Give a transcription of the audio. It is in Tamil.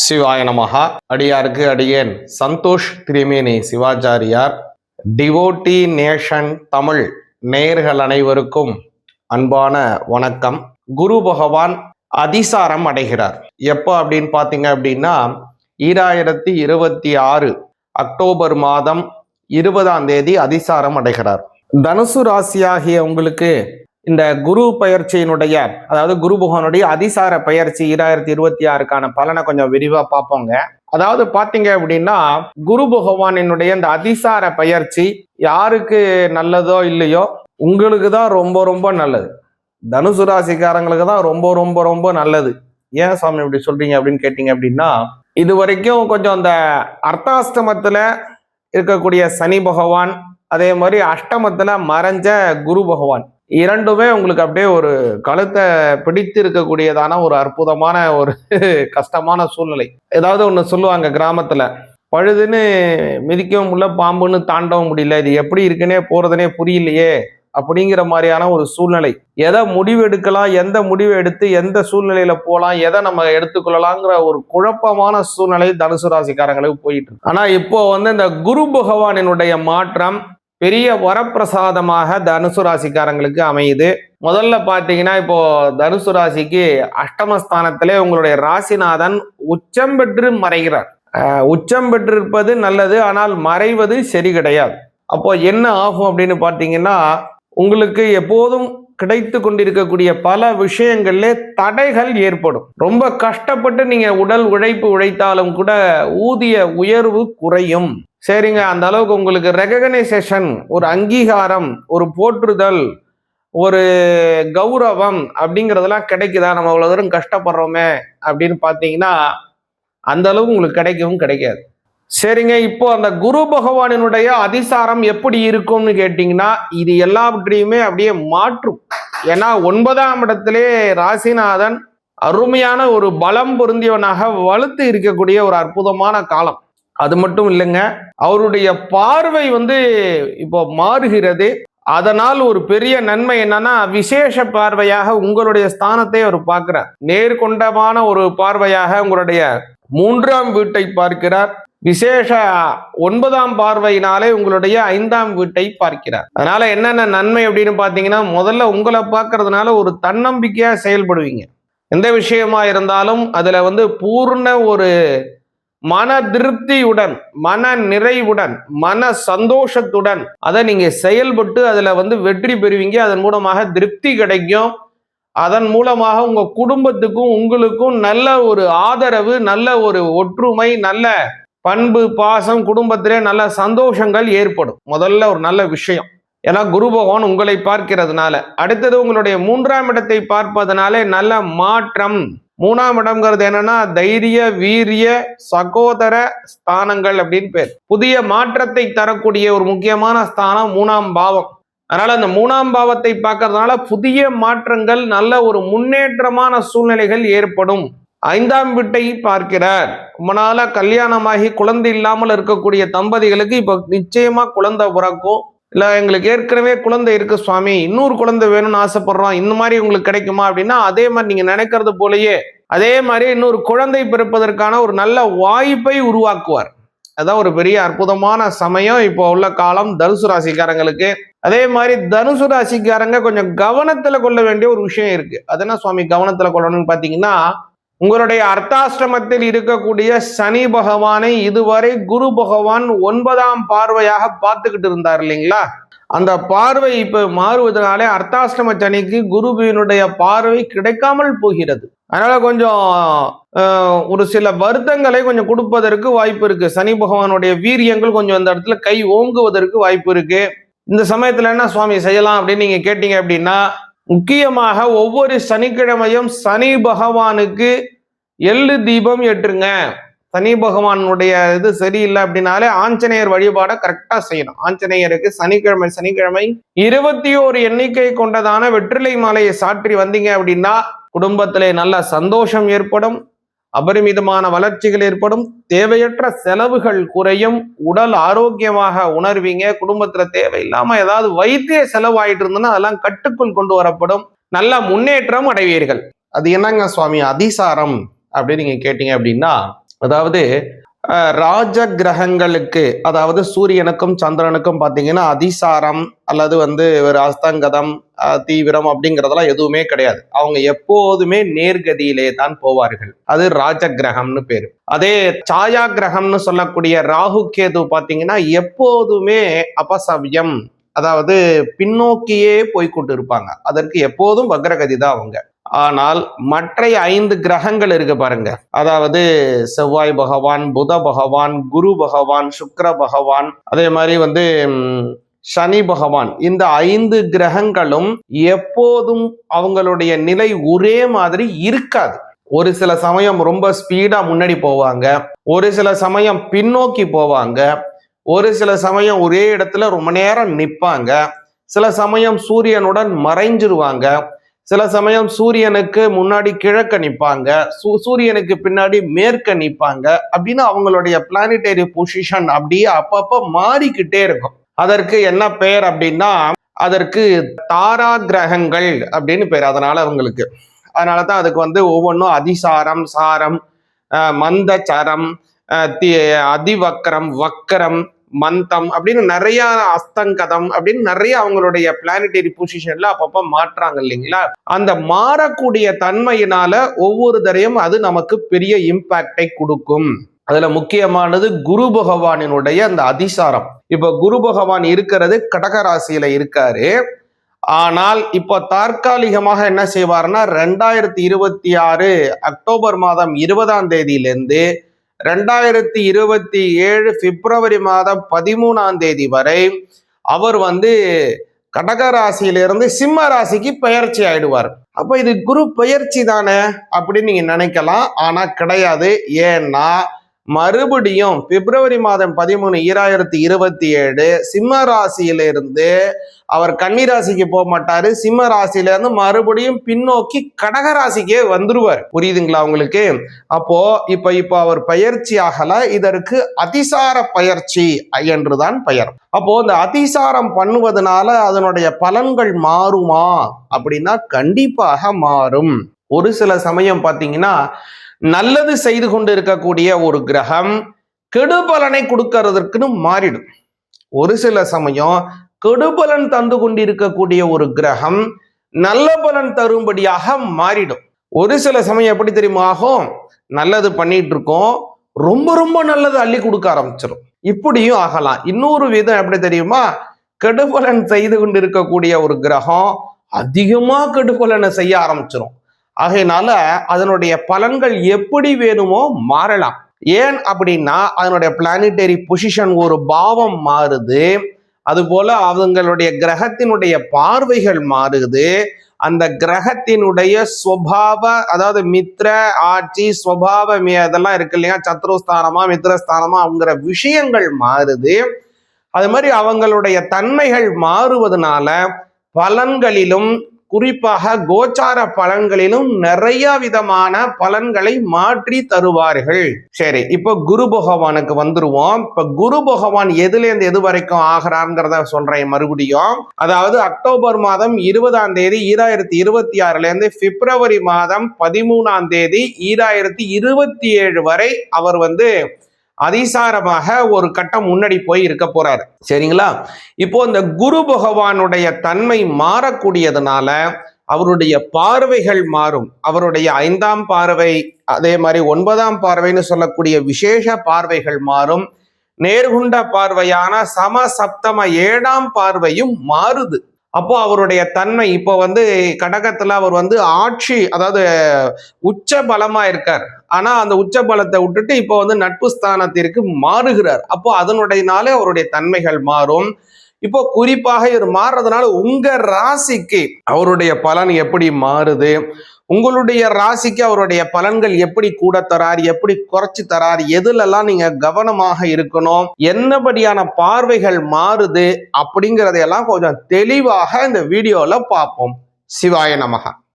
சிவாய நமகா. அடியாருக்கு அடியேன் சந்தோஷ் திரிமேனி சிவாச்சாரியார். டிவோட்டி நேஷன் தமிழ் நேயர்கள் அனைவருக்கும் அன்பான வணக்கம். குரு பகவான் அதிசாரம் அடைகிறார். எப்போ அப்படின்னு பார்த்தீங்க அப்படின்னா 2026 அக்டோபர் மாதம் 20ஆம் தேதி அதிசாரம் அடைகிறார். தனுசு ராசியாகிய உங்களுக்கு இந்த குரு பயிற்சியினுடைய, அதாவது குரு பகவானுடைய அதிசார பயிற்சி 2026க்கான பலனை கொஞ்சம் விரிவா பார்ப்போங்க. அதாவது பாத்தீங்க அப்படின்னா குரு பகவானினுடைய இந்த அதிசார பயிற்சி யாருக்கு நல்லதோ இல்லையோ உங்களுக்கு தான் ரொம்ப ரொம்ப நல்லது. தனுசு ராசிக்காரங்களுக்கு தான் ரொம்ப ரொம்ப ரொம்ப நல்லது. ஏன் சாமி இப்படி சொல்றீங்க அப்படின்னு கேட்டீங்க அப்படின்னா, இது வரைக்கும் கொஞ்சம் அந்த அர்த்தாஷ்டமத்துல இருக்கக்கூடிய சனி பகவான், அதே மாதிரி அஷ்டமத்துல மறைஞ்ச குரு பகவான், இரண்டுமே உங்களுக்கு அப்படியே ஒரு கழுத்தை பிடித்து இருக்கக்கூடியதான ஒரு அற்புதமான ஒரு கஷ்டமான சூழ்நிலை. ஏதாவது ஒன்று சொல்லுவாங்க கிராமத்துல, பழுதுன்னு மிதிக்கவும் முடியல, பாம்புன்னு தாண்டவும் முடியல, இது எப்படி இருக்குன்னே போறதுனே புரியலையே அப்படிங்கிற மாதிரியான ஒரு சூழ்நிலை. எதை முடிவு எடுக்கலாம், எந்த முடிவு எடுத்து எந்த சூழ்நிலையில போகலாம், எதை நம்ம எடுத்துக்கொள்ளலாங்கிற ஒரு குழப்பமான சூழ்நிலை தனுசு ராசிக்காரங்களுக்கு போயிட்டு இருக்கு. ஆனா இப்போ இந்த குரு பகவானினுடைய மாற்றம் பெரிய வரப்பிரசாதமாக தனுசு ராசிக்காரங்களுக்கு அமையுது. முதல்ல பார்த்தீங்கன்னா இப்போ தனுசு ராசிக்கு அஷ்டமஸ்தானத்திலே உங்களுடைய ராசிநாதன் உச்சம் பெற்று மறைகிறார். உச்சம் பெற்றிருப்பது நல்லது, ஆனால் மறைவது சரி கிடையாது. அப்போ என்ன ஆகும் அப்படின்னு பார்த்தீங்கன்னா, உங்களுக்கு எப்போதும் கிடைத்து கொண்டிருக்கக்கூடிய பல விஷயங்கள்ல தடைகள் ஏற்படும். ரொம்ப கஷ்டப்பட்டு நீங்க உடல் உழைப்பு உழைத்தாலும் கூட ஊதிய உயர்வு குறையும். சரிங்க, அந்த அளவுக்கு உங்களுக்கு ரெகக்னைசேஷன், ஒரு அங்கீகாரம், ஒரு போற்றுதல், ஒரு கௌரவம் அப்படிங்கிறதெல்லாம் கிடைக்குதா? நம்ம அவ்வளவு தூரம் கஷ்டப்படுறோமே அப்படின்னு பார்த்தீங்கன்னா அந்த அளவுக்கு உங்களுக்கு கிடைக்கவும் கிடைக்காது. சரிங்க, இப்போ அந்த குரு பகவானினுடைய அதிசாரம் எப்படி இருக்கும்னு கேட்டீங்கன்னா, இது எல்லாவற்றையுமே அப்படியே மாற்றும். ஏன்னா 9ஆம் இடத்திலே ராசிநாதன் அருமையான ஒரு பலம் பொருந்தியவனாக வலுத்து இருக்கக்கூடிய ஒரு அற்புதமான காலம். அது மட்டும் இல்லைங்க, அவருடைய பார்வை இப்போ மாறுகிறது. அதனால் ஒரு பெரிய நன்மை என்னன்னா, விசேஷ பார்வையாக உங்களுடைய ஸ்தானத்தை அவர் பார்க்கிறார். நேர்கொண்டமான ஒரு பார்வையாக உங்களுடைய 3ஆம் வீட்டை பார்க்கிறார். விசேஷ 9ஆம் பார்வையினாலே உங்களுடைய 5ஆம் வீட்டை பார்க்கிறார். அதனால என்னென்ன நன்மை அப்படின்னு பார்த்தீங்கன்னா, முதல்ல உங்களை பார்க்கறதுனால ஒரு தன்னம்பிக்கையா செயல்படுவீங்க. எந்த விஷயமா இருந்தாலும் அதுல பூர்ண ஒரு மன திருப்தியுடன், மன நிறைவுடன், மன சந்தோஷத்துடன் அதை நீங்க செயல்பட்டு அதுல வெற்றி பெறுவீங்க. அதன் மூலமாக திருப்தி கிடைக்கும். அதன் மூலமாக உங்க குடும்பத்துக்கும் உங்களுக்கும் நல்ல ஒரு ஆதரவு, நல்ல ஒரு ஒற்றுமை, நல்ல பண்பு பாசம், குடும்பத்திலே நல்ல சந்தோஷங்கள் ஏற்படும். முதல்ல ஒரு நல்ல விஷயம். ஏன்னா குரு பகவான் உங்களை பார்க்கிறதுனால. அடுத்தது உங்களுடைய 3ஆம் இடத்தை பார்ப்பதனாலே நல்ல மாற்றம். 3ஆம் இடம்ங்கிறது என்னன்னா தைரிய, வீரிய, சகோதர ஸ்தானங்கள் அப்படின்னு பேர். புதிய மாற்றத்தை தரக்கூடிய ஒரு முக்கியமான ஸ்தானம் 3ஆம் பாவம். அதனால அந்த 3ஆம் பாவத்தை பார்க்கறதுனால புதிய மாற்றங்கள், நல்ல ஒரு முன்னேற்றமான சூழ்நிலைகள் ஏற்படும். 5ஆம் வீட்டை பார்க்கிறார். ரொம்ப நாளா கல்யாணமாகி குழந்தை இல்லாமல் இருக்கக்கூடிய தம்பதிகளுக்கு இப்போ நிச்சயமா குழந்தை பிறக்கும். இல்ல எங்களுக்கு ஏற்கனவே குழந்தை இருக்கு சுவாமி, இன்னொரு குழந்தை வேணும்னு ஆசைப்படுறோம், இந்த மாதிரி உங்களுக்கு கிடைக்குமா அப்படின்னா, அதே மாதிரி நீங்க நினைக்கிறது போலயே அதே மாதிரி இன்னொரு குழந்தை பிறப்பதற்கான ஒரு நல்ல வாய்ப்பை உருவாக்குவார். அதான் ஒரு பெரிய அற்புதமான சமயம் இப்போ உள்ள காலம் தனுசு ராசிக்காரங்களுக்கு. அதே மாதிரி தனுசு ராசிக்காரங்க கொஞ்சம் கவனத்துல கொள்ள வேண்டிய ஒரு விஷயம் இருக்கு. அது என்ன சுவாமி கவனத்துல கொள்ளணும்னு பாத்தீங்கன்னா, உங்களுடைய அர்த்தாஷ்டமத்தில் இருக்கக்கூடிய சனி பகவானை இதுவரை குரு பகவான் 9ஆம் பார்வையாக பார்த்துக்கிட்டு இருந்தார் இல்லைங்களா? அந்த பார்வை இப்ப மாறுவதனாலே அர்த்தாஷ்டம சனிக்கு குருவினுடைய பார்வை கிடைக்காமல் போகிறது. அதனால கொஞ்சம் ஒரு சில வருத்தங்களை கொஞ்சம் கொடுப்பதற்கு வாய்ப்பு இருக்கு. சனி பகவானுடைய வீரியங்கள் கொஞ்சம் அந்த இடத்துல கை ஓங்குவதற்கு வாய்ப்பு இருக்கு. இந்த சமயத்துல என்ன சுவாமி செய்யலாம் அப்படின்னு நீங்க கேட்டீங்க அப்படின்னா, முக்கியமாக ஒவ்வொரு சனிக்கிழமையும் சனி பகவானுக்கு எள்ளு தீபம் ஏற்றுங்க. சனி பகவானுடைய இது சரியில்லை அப்படின்னாலே ஆஞ்சநேயர் வழிபாடை கரெக்டா செய்யணும். ஆஞ்சநேயருக்கு சனிக்கிழமை 21 எண்ணிக்கை கொண்டதான வெற்றிலை மாலையை சாற்றி வந்தீங்க அப்படின்னா குடும்பத்திலே நல்ல சந்தோஷம் ஏற்படும், அபரிமிதமான வளர்ச்சிகள் ஏற்படும், தேவையற்ற செலவுகள் குறையும், உடல் ஆரோக்கியமாக உணர்வீங்க. குடும்பத்துல தேவையில்லாம ஏதாவது வைத்திய செலவாயிட்டு இருந்ததுன்னா அதெல்லாம் கட்டுக்குள் கொண்டு வரப்படும். நல்ல முன்னேற்றம் அடைவீர்கள். அது என்னங்க சுவாமி அதிசாரம் அப்படின்னு நீங்க கேட்டீங்க அப்படின்னா, அதாவது ராஜ கிரகங்களுக்கு, அதாவது சூரியனுக்கும் சந்திரனுக்கும் பார்த்தீங்கன்னா அதிசாரம் அல்லது ஒரு அஸ்தங்கதம், தீவிரம் அப்படிங்கிறதெல்லாம் எதுவுமே கிடையாது. அவங்க எப்போதுமே நேர்கதியிலே தான் போவார்கள். அது ராஜ கிரகம்னு பேரு. அதே சாயா கிரகம்னு சொல்லக்கூடிய ராகு கேது பார்த்தீங்கன்னா எப்போதுமே அபசவ்யம், அதாவது பின்னோக்கியே போய்கொண்டு இருப்பாங்க. அதற்கு எப்போதும் வக்ரகதி தான் அவங்க. ஆனால் மற்ற 5 கிரகங்கள் இருக்கு பாருங்க, அதாவது செவ்வாய் பகவான், புத பகவான், குரு பகவான், சுக்கிர பகவான், அதே மாதிரி சனி பகவான், இந்த 5 கிரகங்களும் எப்போதும் அவங்களுடைய நிலை ஒரே மாதிரி இருக்காது. ஒரு சில சமயம் ரொம்ப ஸ்பீடா முன்னாடி போவாங்க, ஒரு சில சமயம் பின்னோக்கி போவாங்க, ஒரு சில சமயம் ஒரே இடத்துல ரொம்ப நேரம் நிற்பாங்க, சில சமயம் சூரியனுடன் மறைஞ்சிருவாங்க, சில சமயம் சூரியனுக்கு முன்னாடி கிழக்க நிற்பாங்க, சூரியனுக்கு பின்னாடி மேற்க நிற்பாங்க. அப்படின்னு அவங்களுடைய பிளானிட்டரி பொசிஷன் அப்படியே அப்பப்ப மாறிக்கிட்டே இருக்கும். அதற்கு என்ன பெயர் அப்படின்னா, அதற்கு தாரா கிரகங்கள் அப்படின்னு பேர். அதனாலதான் அதுக்கு ஒவ்வொன்றும் அதிசாரம், சாரம், மந்தச்சரம், அதிவக்கரம், வக்கரம், மந்தம் அப்படின்னு நிறைய, அஸ்தங்கதம் அப்படின்னு நிறைய அவங்களுடைய பிளானிட்டரி பொசிஷன்ல அப்பப்ப மாற்றாங்க இல்லைங்களா. அந்த மாறக்கூடிய தன்மையினால ஒவ்வொரு தரையும் அது நமக்கு பெரிய இம்பாக்டை கொடுக்கும். அதுல முக்கியமானது குரு பகவானினுடைய அந்த அதிசாரம். இப்ப குரு பகவான் இருக்கிறது கடகராசியில இருக்காரு. ஆனால் இப்போ தற்காலிகமாக என்ன செய்வார்னா 2026 அக்டோபர் மாதம் 20ஆம் தேதியிலிருந்து 2027 பிப்ரவரி மாதம் 13ஆம் தேதி வரை அவர் கடகராசியிலிருந்து சிம்ம ராசிக்கு பெயர்ச்சி ஆயிடுவார். அப்ப இது குரு பெயர்ச்சி தானே அப்படின்னு நீங்க நினைக்கலாம். ஆனா கிடையாது. ஏன்னா மறுபடியும் பிப்ரவரி மாதம் 13, 2027 சிம்ம ராசியிலிருந்து அவர் கன்னி ராசிக்கு போக மாட்டாரு. சிம்ம ராசியில இருந்து மறுபடியும் பின்னோக்கி கடகராசிக்கே வந்துருவார். புரியுதுங்களா உங்களுக்கு? அப்போ இப்ப அவர் பயிற்சி ஆகல, இதற்கு அதிசார பயிற்சி என்றுதான் பெயர். அப்போ இந்த அதிசாரம் பண்ணுவதனால அதனுடைய பலன்கள் மாறுமா அப்படின்னா கண்டிப்பாக மாறும். ஒரு சில சமயம் பாத்தீங்கன்னா நல்லது செய்து கொண்டு இருக்கக்கூடிய ஒரு கிரகம் கெடுபலனை கொடுக்கறதற்குன்னு மாறிடும். ஒரு சில சமயம் கெடுபலன் தந்து கொண்டிருக்கக்கூடிய ஒரு கிரகம் நல்ல பலன் தரும்படியாக மாறிடும். ஒரு சில சமயம் எப்படி தெரியுமா ஆகும், நல்லது பண்ணிட்டு இருக்கோம், ரொம்ப ரொம்ப நல்லது அள்ளி கொடுக்க ஆரம்பிச்சிடும். இப்படியும் ஆகலாம். இன்னொரு விதம் எப்படி தெரியுமா, கெடுபலன் செய்து கொண்டு இருக்கக்கூடிய ஒரு கிரகம் அதிகமா கெடுபலனை செய்ய ஆரம்பிச்சிடும். ஆகையினால அதனுடைய பலன்கள் எப்படி வேணுமோ மாறலாம். ஏன் அப்படின்னா அதனுடைய பிளானிட்டரி பொசிஷன், ஒரு பாவம் மாறுது, அதுபோல அவங்களுடைய கிரகத்தினுடைய பார்வைகள் மாறுது, அந்த கிரகத்தினுடைய ஸ்வபாவ, அதாவது மித்ர, ஆட்சி, ஸ்வபாவ அதெல்லாம் இருக்கு இல்லையா, சத்ருஸ்தானமா மித்ரஸ்தானமா அவங்கிற விஷயங்கள் மாறுது. அது மாதிரி அவங்களுடைய தன்மைகள் மாறுவதனால பலன்களிலும், குறிப்பாக கோச்சார பலன்களிலும் நிறைய விதமான பலன்களை மாற்றி தருவார்கள். சரி, இப்போ குரு பகவானுக்கு வந்துருவோம். இப்ப குரு பகவான் எதுல இருந்து எது வரைக்கும் ஆகிறார்ங்கிறத சொல்றேன் மறுபடியும். அதாவது அக்டோபர் மாதம் 20ஆம் தேதி 2026 இருந்து பிப்ரவரி மாதம் 13ஆம் தேதி 2027 வரை அவர் அதிசாரமாக ஒரு கட்டம் முன்னாடி போய் இருக்க போறாரு. சரிங்களா? இப்போ இந்த குரு பகவானுடைய தன்மை மாறக்கூடியதுனால அவருடைய பார்வைகள் மாறும். அவருடைய 5ஆம் பார்வை, அதே மாதிரி 9ஆம் பார்வைன்னு சொல்லக்கூடிய விசேஷ பார்வைகள் மாறும். நேர்குண்ட பார்வையான சமசப்தம 7ஆம் பார்வையும் மாறுது. அப்போ அவருடைய தன்மை இப்போ கடகத்துல அவர் ஆட்சி, அதாவது உச்ச பலமா இருக்கார். ஆனா அந்த உச்ச பலத்தை விட்டுட்டு இப்போ நட்பு ஸ்தானத்திற்கு மாறுகிறார். அப்போ அதனுடையனால அவருடைய தன்மைகள் மாறும். இப்போ குறிப்பாக இவர் மாறுறதுனால உங்க ராசிக்கு அவருடைய பலன் எப்படி மாறுது, உங்களுடைய ராசிக்கு அவருடைய பலன்கள் எப்படி கூட தரார், எப்படி குறைச்சி தரார், எதுலெல்லாம் நீங்க கவனமாக இருக்கணும், என்னபடியான பார்வைகள் மாறுது அப்படிங்கிறதையெல்லாம் கொஞ்சம் தெளிவாக இந்த வீடியோல பார்ப்போம். சிவாய நமக.